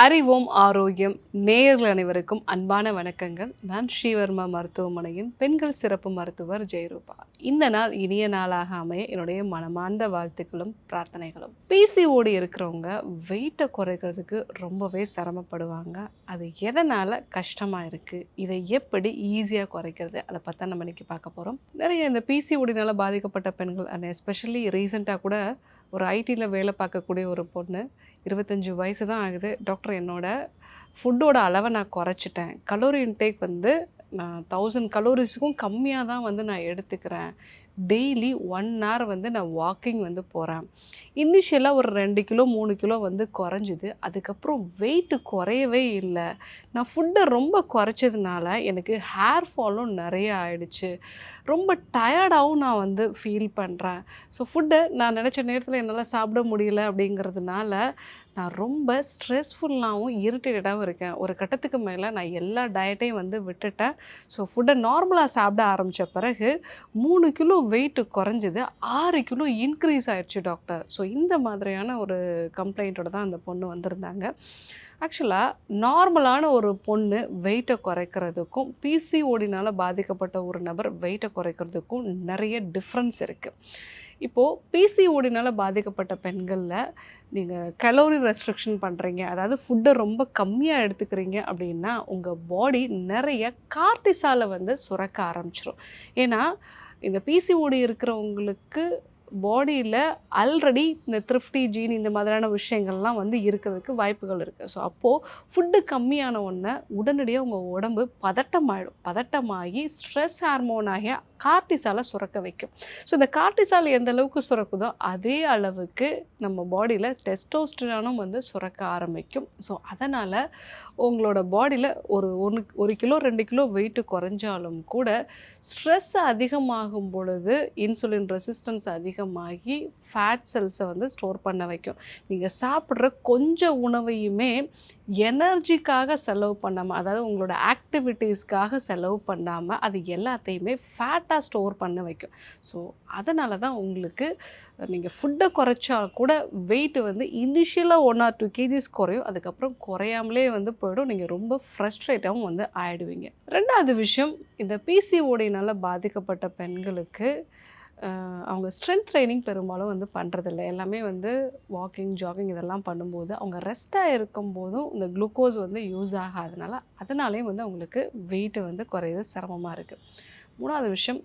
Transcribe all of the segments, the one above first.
அறிவோம் ஆரோக்கியம் நேயர்கள் அனைவருக்கும் அன்பான வணக்கங்கள். நான் ஸ்ரீவர்மா மருத்துவமனையின் பெண்கள் சிறப்பு மருத்துவர் ஜெயரூபா. இந்த நாள் இனிய நாளாக அமைய என்னுடைய மனமார்ந்த வாழ்த்துக்களும் பிரார்த்தனைகளும். பிசிஓடி இருக்கிறவங்க வெயிட்டை குறைக்கிறதுக்கு ரொம்பவே சிரமப்படுவாங்க. அது எதனால் கஷ்டமாக இருக்குது, இதை எப்படி ஈஸியாக குறைக்கிறது, அதை பற்றி நம்ம இன்றைக்கி பார்க்க போகிறோம். நிறைய இந்த பிசிஓடினால் பாதிக்கப்பட்ட பெண்கள் அண்ட் எஸ்பெஷலி ரீசெண்டாக கூட ஒரு ஐடியில் வேலை பார்க்கக்கூடிய ஒரு பொண்ணு 25 வயசு தான் ஆகுது. டாக்டர், என்னோட ஃபுட்டோட அளவை நான் குறைச்சிட்டேன். கலோரி இன்டேக் வந்து நான் 1000 கலோரிஸுக்கும் கம்மியாக தான் வந்து நான் எடுத்துக்கிறேன். டெய்லி 1 hour வந்து நான் வாக்கிங் வந்து போகிறேன். இனிஷியலாக ஒரு 2 கிலோ 3 கிலோ வந்து குறைஞ்சிது. அதுக்கப்புறம் வெயிட்டு குறையவே இல்லை. நான் ஃபுட்டை ரொம்ப குறைச்சதுனால எனக்கு ஹேர் ஃபாலும் நிறைய ஆயிடுச்சு. ரொம்ப டயர்டாகவும் நான் வந்து ஃபீல் பண்ணுறேன். ஸோ ஃபுட்டை நான் நினச்ச நேரத்தில் என்னால் சாப்பிட முடியல அப்படிங்கிறதுனால நான் ரொம்ப ஸ்ட்ரெஸ்ஃபுல்லாகவும் இரிட்டேட்டடாகவும் இருக்கேன். ஒரு கட்டத்துக்கு மேலே நான் எல்லா டயட்டையும் வந்து விட்டுட்டேன். ஸோ ஃபுட்டை நார்மலாக சாப்பிட ஆரம்பித்த பிறகு 3 கிலோ வெயிட்டு குறைஞ்சிது, 6 கிலோ இன்க்ரீஸ் ஆயிடுச்சு டாக்டர். ஸோ இந்த மாதிரியான ஒரு கம்ப்ளைண்ட்டோட தான் அந்த பொண்ணு வந்திருந்தாங்க. ஆக்சுவலாக நார்மலான ஒரு பொண்ணு வெயிட்டை குறைக்கிறதுக்கும் பிசிஓடினால் பாதிக்கப்பட்ட ஒரு நபர் வெயிட்டை குறைக்கிறதுக்கும் நிறைய டிஃப்ரென்ஸ் இருக்குது. இப்போது பிசிஓடினால் பாதிக்கப்பட்ட பெண்களில் நீங்கள் கலோரி ரெஸ்ட்ரிக்ஷன் பண்ணுறீங்க, அதாவது ஃபுட்டை ரொம்ப கம்மியாக எடுத்துக்கிறீங்க அப்படின்னா உங்கள் பாடி நிறைய கார்டிசாலை வந்து சுரக்க ஆரம்பிச்சிடும். ஏன்னா இந்த பிசிஓடி இருக்கிறவங்களுக்கு பாடியில் ஆல்ரெடி இந்த த்ரிஃப்டி ஜீன் இந்த மாதிரியான விஷயங்கள்லாம் வந்து இருக்கிறதுக்கு வாய்ப்புகள் இருக்குது. ஸோ அப்போது ஃபுட்டு கம்மியான உடனே உடனடியாக உங்கள் உடம்பு பதட்டமாகி ஸ்ட்ரெஸ் ஹார்மோனாகிய கார்டிசாலை சுரக்க வைக்கும். ஸோ இந்த கார்டிசால் எந்த அளவுக்கு சுரக்குதோ அதே அளவுக்கு நம்ம பாடியில் டெஸ்டோஸ்டிரானும் வந்து சுரக்க ஆரம்பிக்கும். ஸோ அதனால் உங்களோட பாடியில் ஒரு கிலோ 2 கிலோ வெயிட்டு குறைஞ்சாலும் கூட ஸ்ட்ரெஸ் அதிகமாகும் பொழுது இன்சுலின் ரெசிஸ்டன்ஸ் அதிகமாகி ஃபேட் செல்ஸை வந்து ஸ்டோர் பண்ண வைக்கும். நீங்கள் சாப்பிட்ற கொஞ்சம் உணவையுமே எனர்ஜிக்காக செலவு பண்ணாமல், அதாவது உங்களோட ஆக்டிவிட்டீஸ்க்காக செலவு பண்ணாமல் அது எல்லாத்தையுமே ஃபேட்டாக ஸ்டோர் பண்ண வைக்கும். ஸோ அதனால தான் உங்களுக்கு நீங்கள் ஃபுட்டை குறைச்சா கூட வெயிட்டு வந்து இனிஷியலாக 1 or 2 kgs குறையும். அதுக்கப்புறம் குறையாமலே வந்து போயிடும். நீங்கள் ரொம்ப ஃப்ரஸ்ட்ரேட்டாகவும் வந்து ஆகிடுவீங்க. ரெண்டாவது விஷயம், இந்த பிசிஓடினால் பாதிக்கப்பட்ட பெண்களுக்கு அவங்க ஸ்ட்ரென்த் ட்ரைனிங் பெரும்பாலும் வந்து பண்ணுறதில்ல. எல்லாமே வந்து வாக்கிங், ஜாகிங் இதெல்லாம் பண்ணும்போது அவங்க ரெஸ்ட்டாக இருக்கும்போதும் இந்த குளுக்கோஸ் வந்து யூஸ் ஆகாதனால அதனாலேயும் வந்து அவங்களுக்கு வெயிட்டு வந்து குறையிறது சிரமமாக இருக்குது. மூணாவது விஷயம்,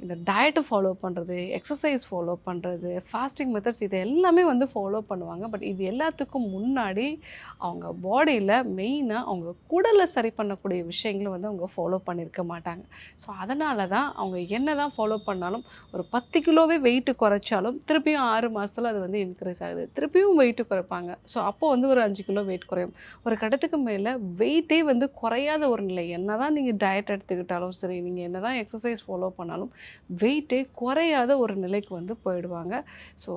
இந்த டயட்டை ஃபாலோ பண்ணுறது, எக்ஸசைஸ் ஃபாலோ பண்ணுறது, ஃபாஸ்டிங் மெத்தட்ஸ் இது எல்லாமே வந்து ஃபாலோ பண்ணுவாங்க. பட் இது எல்லாத்துக்கும் முன்னாடி அவங்க பாடியில் மெயினாக அவங்க குடலை சரி பண்ணக்கூடிய விஷயங்களை வந்து அவங்க ஃபாலோ பண்ணியிருக்க மாட்டாங்க. ஸோ அதனால தான் அவங்க என்ன தான் ஃபாலோ பண்ணாலும் ஒரு 10 கிலோவே வெயிட்டு குறைச்சாலும் திருப்பியும் 6 மாதத்தில் அது வந்து இன்க்ரீஸ் ஆகுது. திருப்பியும் வெயிட்டு குறைப்பாங்க. ஸோ அப்போது வந்து ஒரு 5 கிலோ வெயிட் குறையும். ஒரு கட்டத்துக்கு மேலே வெயிட்டே வந்து குறையாத ஒரு நிலை. என்ன தான் நீங்கள் டயட் எடுத்துக்கிட்டாலும் சரி, நீங்கள் என்ன தான் எக்ஸசைஸ் ஃபாலோ பண்ணாலும் வெயிட்டே குறையாத ஒரு நிலைக்கு வந்து போயிடுவாங்க. ஸோ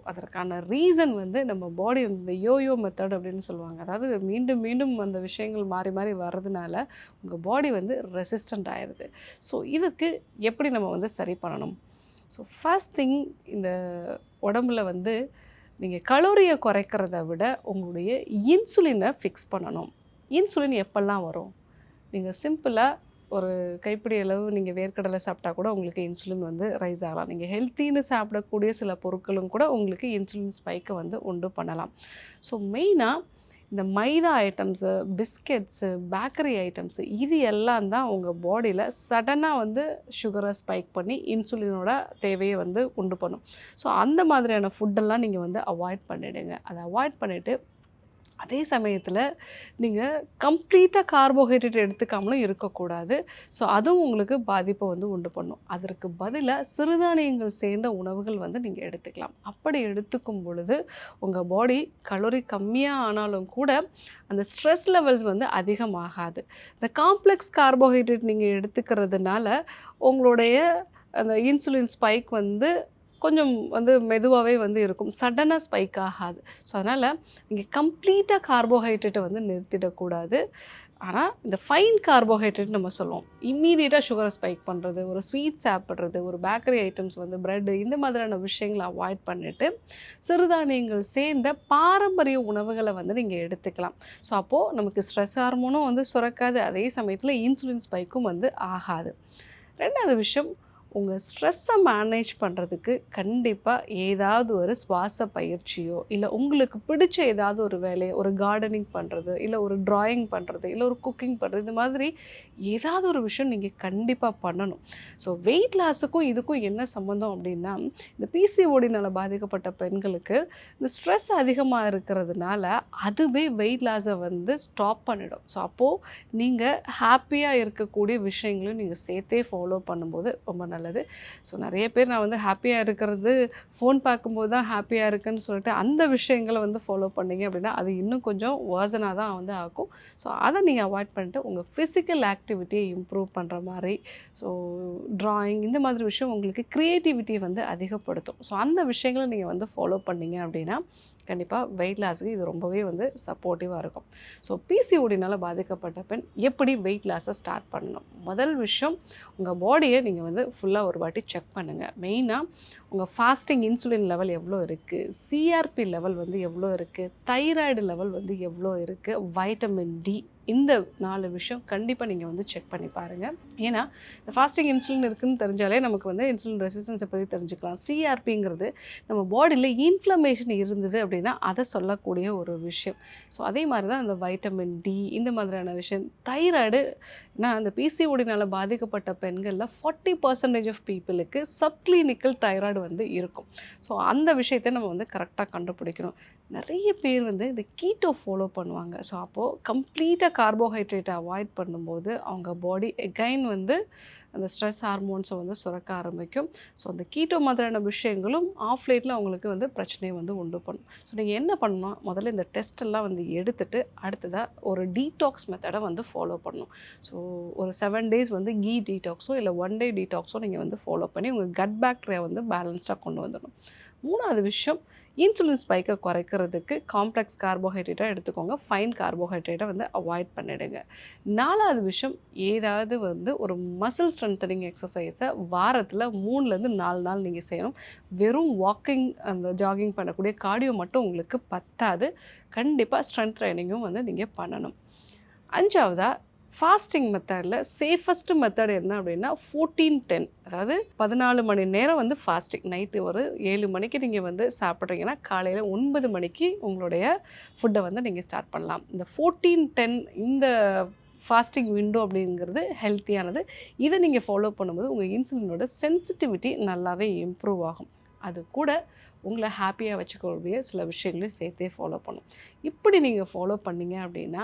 அதற்கான ரீசன் வந்து நம்ம பாடி இந்த யோயோ மெத்தட் அப்படின்னு சொல்லுவாங்க. அதாவது மீண்டும் மீண்டும் அந்த விஷயங்கள் மாறி மாறி வர்றதுனால உங்கள் பாடி வந்து ரெசிஸ்டண்ட் ஆயிடுது. ஸோ இதுக்கு எப்படி நம்ம வந்து சரி பண்ணணும்? ஸோ ஃபர்ஸ்ட் திங், இந்த உடம்புல வந்து நீங்கள் கலோரியை குறைக்கிறத விட உங்களுடைய இன்சுலினை ஃபிக்ஸ் பண்ணணும். இன்சுலின் எப்பெல்லாம் வரும்? நீங்கள் சிம்பிளாக ஒரு கைப்பிடி அளவு நீங்கள் வேர்க்கடலை சாப்பிட்டா கூட உங்களுக்கு இன்சுலின் வந்து ரைஸ் ஆகலாம். நீங்கள் ஹெல்த்தின்னு சாப்பிடக்கூடிய சில பொருட்களும் கூட உங்களுக்கு இன்சுலின் ஸ்பைக்கை வந்து உண்டு பண்ணலாம். ஸோ மெயினாக இந்த மைதா ஐட்டம்ஸு, பிஸ்கெட்ஸு, பேக்கரி ஐட்டம்ஸு இது எல்லாம் தான் உங்கள் பாடியில் சடனாக வந்து சுகரை ஸ்பைக் பண்ணி இன்சுலினோட தேவையை வந்து உண்டு பண்ணும். ஸோ அந்த மாதிரியான ஃபுட்டெல்லாம் நீங்கள் வந்து அவாய்ட் பண்ணிவிடுங்க. அதை அவாய்ட் பண்ணிவிட்டு அதே சமயத்தில் நீங்கள் கம்ப்ளீட்டாக கார்போஹைட்ரேட் எடுத்துக்காமலும் இருக்கக்கூடாது. ஸோ அதுவும் உங்களுக்கு பாதிப்பை வந்து உண்டு பண்ணும். அதற்கு பதிலாக சிறுதானியங்கள் சேர்ந்த உணவுகள் வந்து நீங்கள் எடுத்துக்கலாம். அப்படி எடுத்துக்கும் பொழுது உங்கள் பாடி கலோரி கம்மியாக ஆனாலும் கூட அந்த ஸ்ட்ரெஸ் லெவல்ஸ் வந்து அதிகமாகாது. இந்த காம்ப்ளெக்ஸ் கார்போஹைட்ரேட் நீங்கள் எடுத்துக்கிறதுனால உங்களுடைய அந்த இன்சுலின் ஸ்பைக் வந்து கொஞ்சம் வந்து மெதுவாகவே வந்து இருக்கும். சடனாக ஸ்பைக் ஆகாது. ஸோ அதனால் நீங்கள் கம்ப்ளீட்டாக கார்போஹைட்ரேட்டை வந்து நிறுத்திடக்கூடாது. ஆனால் இந்த ஃபைன் கார்போஹைட்ரேட் நம்ம சொல்லுவோம், இம்மீடியட்டாக சுகரை ஸ்பைக் பண்ணுறது, ஒரு ஸ்வீட் சாப்பிட்றது, ஒரு பேக்கரி ஐட்டம்ஸ் வந்து ப்ரெட்டு இந்த மாதிரியான விஷயங்களை அவாய்ட் பண்ணிவிட்டு சிறுதானியங்கள் சேர்ந்த பாரம்பரிய உணவுகளை வந்து நீங்கள் எடுத்துக்கலாம். ஸோ அப்போது நமக்கு ஸ்ட்ரெஸ் ஹார்மோனும் வந்து சுரக்காது, அதே சமயத்தில் இன்சுலின் ஸ்பைக்கும் வந்து ஆகாது. ரெண்டாவது விஷயம், உங்கள் ஸ்ட்ரெஸ்ஸை மேனேஜ் பண்ணுறதுக்கு கண்டிப்பாக ஏதாவது ஒரு சுவாச பயிற்சியோ, இல்லை உங்களுக்கு பிடிச்ச ஏதாவது ஒரு வேலையை, ஒரு கார்டனிங் பண்ணுறது, இல்லை ஒரு ட்ராயிங் பண்ணுறது, இல்லை ஒரு குக்கிங் பண்ணுறது, இந்த மாதிரி ஏதாவது ஒரு விஷயம் நீங்கள் கண்டிப்பாக பண்ணணும். ஸோ வெயிட் லாஸுக்கும் இதுக்கும் என்ன சம்மந்தம் அப்படின்னா, இந்த பிசிஓடினால் பாதிக்கப்பட்ட பெண்களுக்கு இந்த ஸ்ட்ரெஸ் அதிகமாக இருக்கிறதுனால அதுவே வெயிட் லாஸை வந்து ஸ்டாப் பண்ணிடும். ஸோ அப்போது நீங்கள் ஹாப்பியாக இருக்கக்கூடிய விஷயங்களையும் நீங்கள் சேர்த்தே ஃபாலோ பண்ணும்போது ரொம்ப நல்லது. ஸோ நிறைய பேர் நான் வந்து ஹாப்பியாக இருக்கிறது ஃபோன் பார்க்கும்போது தான் ஹாப்பியாக இருக்குன்னு சொல்லிட்டு அந்த விஷயங்களை வந்து ஃபாலோ பண்ணிங்க அப்படின்னா அது இன்னும் கொஞ்சம் வேர்சனாக தான் வந்து ஆகும். ஸோ அதை நீங்கள் அவாய்ட் பண்ணிட்டு உங்கள் ஃபிசிக்கல் ஆக்டிவிட்டியை இம்ப்ரூவ் பண்ணுற மாதிரி, ஸோ ட்ராயிங் இந்த மாதிரி விஷயம் உங்களுக்கு க்ரியேட்டிவிட்டியை வந்து அதிகப்படுத்தும். ஸோ அந்த விஷயங்களை நீங்கள் வந்து ஃபாலோ பண்ணிங்க அப்படின்னா கண்டிப்பாக வெயிட் லாஸுக்கு இது ரொம்பவே வந்து சப்போர்ட்டிவாக இருக்கும். ஸோ பிசிஓடினால் பாதிக்கப்பட்ட பெண் எப்படி வெயிட் லாஸை ஸ்டார்ட் பண்ணணும்? முதல் விஷயம், உங்கள் பாடியை நீங்கள் வந்து ஃபுல்லாக ஒரு வாட்டி செக் பண்ணுங்கள். மெயினாக உங்கள் ஃபாஸ்டிங் இன்சுலின் லெவல் எவ்வளோ இருக்குது, சிஆர்பி லெவல் வந்து எவ்வளோ இருக்குது, தைராய்டு லெவல் வந்து எவ்வளோ இருக்குது, வைட்டமின் டி, இந்த 4 விஷயம் கண்டிப்பாக நீங்கள் வந்து செக் பண்ணி பாருங்கள். ஏன்னா இந்த ஃபாஸ்டிங் இன்சுலின் இருக்குதுன்னு தெரிஞ்சாலே நமக்கு வந்து இன்சுலின் ரெசிஸ்டன்ஸை பற்றி தெரிஞ்சுக்கலாம். சிஆர்பிங்கிறது நம்ம பாடியில் இன்ஃப்ளமேஷன் இருந்தது அப்படின்னா அதை சொல்லக்கூடிய ஒரு விஷயம். ஸோ அதே மாதிரி தான் அந்த வைட்டமின் டி இந்த மாதிரியான விஷயம். தைராய்டு, நான் அந்த பிசிஓடினால் பாதிக்கப்பட்ட பெண்களில் 40% ஆஃப் பீப்புளுக்கு சப்கிளினிக்கல் தைராய்டு வந்து இருக்கும். ஸோ அந்த விஷயத்தை நம்ம வந்து கரெக்டாக கண்டுபிடிக்கணும். நிறைய பேர் வந்து இந்த கீட்டோ ஃபாலோ பண்ணுவாங்க. ஸோ அப்போது கம்ப்ளீட்டாக கார்போஹைட்ரேட்டை அவாய்ட் பண்ணும்போது அவங்க பாடி எகைன் வந்து அந்த ஸ்ட்ரெஸ் ஹார்மோன்ஸை வந்து சுரக்க ஆரம்பிக்கும். ஸோ அந்த கீட்டோ மாதிரியான விஷயங்களும் ஆஃப் லேட்டில் அவங்களுக்கு வந்து பிரச்சனையை வந்து உண்டு பண்ணும். ஸோ நீங்கள் என்ன பண்ணணும், முதல்ல இந்த டெஸ்ட்டெல்லாம் வந்து எடுத்துகிட்டு அடுத்ததாக ஒரு டீடாக்ஸ் மெத்தடை வந்து ஃபாலோ பண்ணணும். ஸோ ஒரு 7 days வந்து கீ டீடாக்ஸோ இல்லை 1 day டீடாக்ஸோ நீங்கள் வந்து ஃபாலோ பண்ணி உங்கள் கட் பாக்டீரியா வந்து பேலன்ஸ்டாக கொண்டு வந்துடணும். மூணாவது விஷயம், இன்சுலின் ஸ்பைக்கை குறைக்கிறதுக்கு காம்ப்ளெக்ஸ் கார்போஹைட்ரேட்டாக எடுத்துக்கோங்க, ஃபைன் கார்போஹைட்ரேட்டை வந்து அவாய்ட் பண்ணிவிடுங்க. நாலாவது விஷயம், ஏதாவது வந்து ஒரு மசில் ஸ்ட்ரென்தனிங் எக்ஸசைஸை வாரத்தில் 3லேருந்து 4 நாள் நீங்கள் செய்யணும். வெறும் வாக்கிங், அந்த ஜாகிங் பண்ணக்கூடிய கார்டியோ மட்டும் உங்களுக்கு பத்தாது. கண்டிப்பாக ஸ்ட்ரென்த் ட்ரைனிங்கும் வந்து நீங்கள் பண்ணணும். அஞ்சாவதாக, ஃபாஸ்டிங் மெத்தடில் சேஃபஸ்ட்டு மெத்தட் என்ன அப்படின்னா 14-10, அதாவது 14 மணி நேரம் வந்து ஃபாஸ்டிங். நைட்டு ஒரு 7 மணிக்கு நீங்கள் வந்து சாப்பிட்றீங்கன்னா காலையில் 9 மணிக்கு உங்களுடைய ஃபுட்டை வந்து நீங்கள் ஸ்டார்ட் பண்ணலாம். இந்த 14-10 இந்த ஃபாஸ்டிங் விண்டோ அப்படிங்கிறது ஹெல்த்தியானது. இதை நீங்கள் ஃபாலோ பண்ணும்போது உங்கள் இன்சுலினோட சென்சிட்டிவிட்டி நல்லாவே இம்ப்ரூவ் ஆகும். அது கூட உங்களை ஹாப்பியாக வச்சுக்கக்கூடிய சில விஷயங்களையும் சேர்த்தே ஃபாலோ பண்ணும். இப்படி நீங்கள் ஃபாலோ பண்ணிங்க அப்படின்னா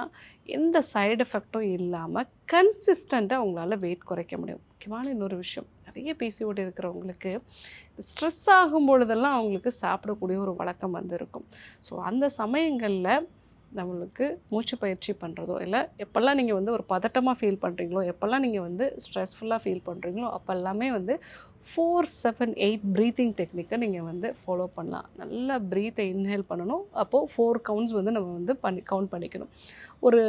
எந்த சைடு எஃபெக்டும் இல்லாமல் கன்சிஸ்டண்ட்டாக உங்களால் வெயிட் குறைக்க முடியும். முக்கியமான இன்னொரு விஷயம், நிறைய பிசிஓடி இருக்கிறவங்களுக்கு ஸ்ட்ரெஸ் ஆகும் பொழுதெல்லாம் அவங்களுக்கு சாப்பிடக்கூடிய ஒரு வழக்கம் வந்து இருக்கும். ஸோ அந்த சமயங்களில் நம்மளுக்கு மூச்சு பயிற்சி பண்ணுறதோ, இல்லை எப்போல்லாம் நீங்கள் வந்து ஒரு பதட்டமாக ஃபீல் பண்ணுறீங்களோ, எப்போல்லாம் நீங்கள் வந்து ஸ்ட்ரெஸ்ஃபுல்லாக ஃபீல் பண்ணுறீங்களோ அப்போல்லாமே வந்து 4-7-8 ப்ரீத்திங் டெக்னிக்கை நீங்கள் வந்து ஃபாலோ பண்ணலாம். நல்லா ப்ரீத்தை இன்ஹேல் பண்ணணும். அப்போது 4 கவுண்ட்ஸ் வந்து நம்ம வந்து கவுண்ட் பண்ணிக்கணும். ஒரு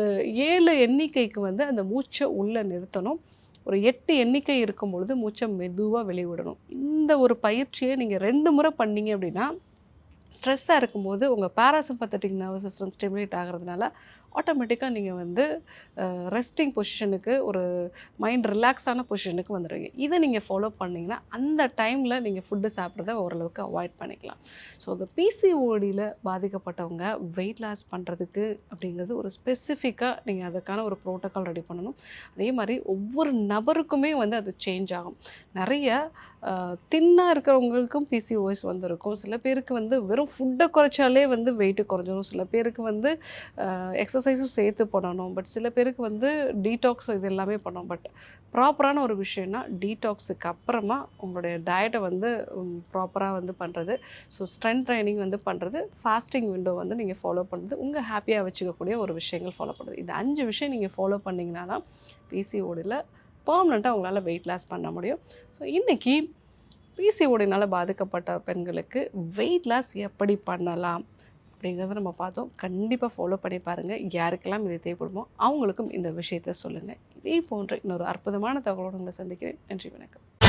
7 எண்ணிக்கைக்கு வந்து அந்த மூச்சை உள்ளே நிறுத்தணும். ஒரு 8 எண்ணிக்கை இருக்கும் பொழுது மூச்சை மெதுவாக வெளிவிடணும். இந்த ஒரு பயிற்சியை நீங்கள் 2 முறை பண்ணீங்க அப்படின்னா ஸ்ட்ரெஸ்ஸாக இருக்கும்போது உங்கள் பேராசிம்பத்தட்டிக் நர்வஸ் சிஸ்டம் ஸ்டிமுலேட் ஆகிறதுனால ஆட்டோமேட்டிக்காக நீங்கள் வந்து ரெஸ்டிங் பொசிஷனுக்கு, ஒரு மைண்ட் ரிலாக்ஸான பொசிஷனுக்கு வந்துடுவீங்க. இதை நீங்கள் ஃபாலோ பண்ணிங்கன்னா அந்த டைமில் நீங்கள் ஃபுட்டு சாப்பிட்றத ஓரளவுக்கு அவாய்ட் பண்ணிக்கலாம். ஸோ இந்த பிசிஓடியில் பாதிக்கப்பட்டவங்க வெயிட் லாஸ் பண்ணுறதுக்கு அப்படிங்கிறது ஒரு ஸ்பெசிஃபிக்காக நீங்கள் அதுக்கான ஒரு ப்ரோட்டோக்கால் ரெடி பண்ணணும். அதே மாதிரி ஒவ்வொரு நபருக்குமே வந்து அது சேஞ்ச் ஆகும். நிறைய தின்னாக இருக்கிறவங்களுக்கும் பிசிஓஎஸ் வந்து இருக்கும். சில பேருக்கு வந்து வெறும் ஃபுட்டை குறைச்சாலே வந்து வெயிட்டு குறைஞ்சிரும். சில பேருக்கு வந்து எக்ஸசைஸும் சேர்த்து பண்ணணும். பட் சில பேருக்கு வந்து டீடாக்ஸ் இது எல்லாமே பண்ணணும். பட் ப்ராப்பரான ஒரு விஷயம்னா டீடாக்ஸுக்கு அப்புறமா உங்களுடைய டயட்டை வந்து ப்ராப்பராக வந்து பண்ணுறது, ஸோ ஸ்ட்ரென்த் ட்ரைனிங் வந்து பண்ணுறது, ஃபாஸ்டிங் விண்டோ வந்து நீங்கள் ஃபாலோ பண்ணுறது, உங்கள் ஹாப்பியாக வச்சுக்கக்கூடிய ஒரு விஷயங்கள் ஃபாலோ பண்ணுறது. இந்த 5 விஷயம் நீங்கள் ஃபாலோ பண்ணிங்கன்னா தான் பிசிஓடியில் பெர்மனெண்ட்டாக உங்களால் வெயிட் லாஸ் பண்ண முடியும். ஸோ இன்றைக்கி பிசிஓடினால் பாதிக்கப்பட்ட பெண்களுக்கு வெயிட் லாஸ் எப்படி பண்ணலாம் அப்படிங்கிறத நம்ம பார்த்தோம். கண்டிப்பாக ஃபாலோ பண்ணி பாருங்கள். யாருக்கெல்லாம் இது தேவைப்படுமோ அவங்களுக்கும் இந்த விஷயத்த சொல்லுங்கள். இதே போன்ற இன்னொரு அற்புதமான தகவலோடு உங்களை சந்திக்கிறேன். நன்றி, வணக்கம்.